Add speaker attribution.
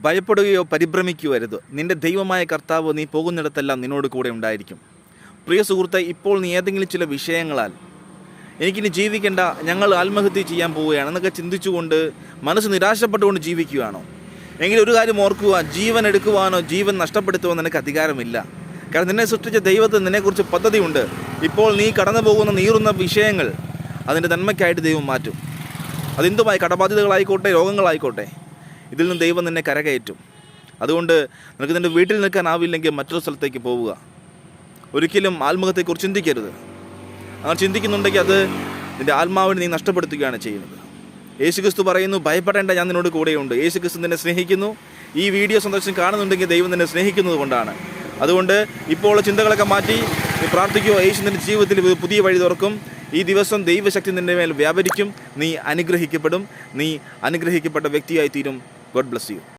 Speaker 1: ഭയപ്പെടുകയോ പരിഭ്രമിക്കുകയോ നിൻ്റെ ദൈവമായ കർത്താവ് നീ പോകുന്നിടത്തെല്ലാം നിന്നോട് കൂടെ ഉണ്ടായിരിക്കും. പ്രിയ സുഹൃത്തെ, ഇപ്പോൾ നീ ഏതെങ്കിലും ചില വിഷയങ്ങളാൽ എനിക്കിനി ജീവിക്കേണ്ട, ഞങ്ങൾ ആത്മഹത്യ ചെയ്യാൻ പോവുകയാണ് എന്നൊക്കെ ചിന്തിച്ചുകൊണ്ട് മനസ്സ് നിരാശപ്പെട്ടുകൊണ്ട് ജീവിക്കുകയാണോ? എങ്കിൽ ഒരു കാര്യം ഓർക്കുക, ജീവൻ എടുക്കുവാനോ ജീവൻ നഷ്ടപ്പെടുത്തുവാനോ നിനക്ക് അധികാരമില്ല. കാരണം നിന്നെ സൃഷ്ടിച്ച ദൈവത്തിന് നിന്നെക്കുറിച്ച് പദ്ധതിയുണ്ട്. ഇപ്പോൾ നീ കടന്നു പോകുന്ന നീറുന്ന വിഷയങ്ങൾ അതിൻ്റെ നന്മയ്ക്കായിട്ട് ദൈവം മാറ്റും. അതെന്തുമായി, കടബാധ്യതകളായിക്കോട്ടെ, രോഗങ്ങളായിക്കോട്ടെ, ഇതിൽ നിന്ന് ദൈവം നിന്നെ കരകയറ്റും. അതുകൊണ്ട് നിനക്ക് നിൻ്റെ വീട്ടിൽ നിൽക്കാനാവില്ലെങ്കിൽ മറ്റൊരു സ്ഥലത്തേക്ക് പോവുക. ഒരിക്കലും ആത്മഹത്യയെക്കുറിച്ച് ചിന്തിക്കരുത്. അങ്ങനെ ചിന്തിക്കുന്നുണ്ടെങ്കിൽ അത് നിൻ്റെ ആത്മാവിനെ നീ നഷ്ടപ്പെടുത്തുകയാണ് ചെയ്യുന്നത്. യേശുക്രിസ്തു പറയുന്നു, ഭയപ്പെടേണ്ട, ഞാൻ നിന്നോട് കൂടെയുണ്ട്. യേശുക്രിസ്തു നിന്നെ സ്നേഹിക്കുന്നു. ഈ വീഡിയോ സന്ദർശനം കാണുന്നുണ്ടെങ്കിൽ ദൈവം നിന്നെ സ്നേഹിക്കുന്നത് കൊണ്ടാണ്. അതുകൊണ്ട് ഇപ്പോൾ ചിന്തകളൊക്കെ മാറ്റി നീ പ്രാർത്ഥിക്കുക. യേശു നിൻ്റെ ജീവിതത്തിൽ പുതിയ വഴി തുറക്കും. ഈ ദിവസം ദൈവശക്തി നിൻ്റെ മേൽ വ്യാപരിക്കും. നീ അനുഗ്രഹിക്കപ്പെടും. നീ അനുഗ്രഹിക്കപ്പെട്ട വ്യക്തിയായി തീരും. God bless you.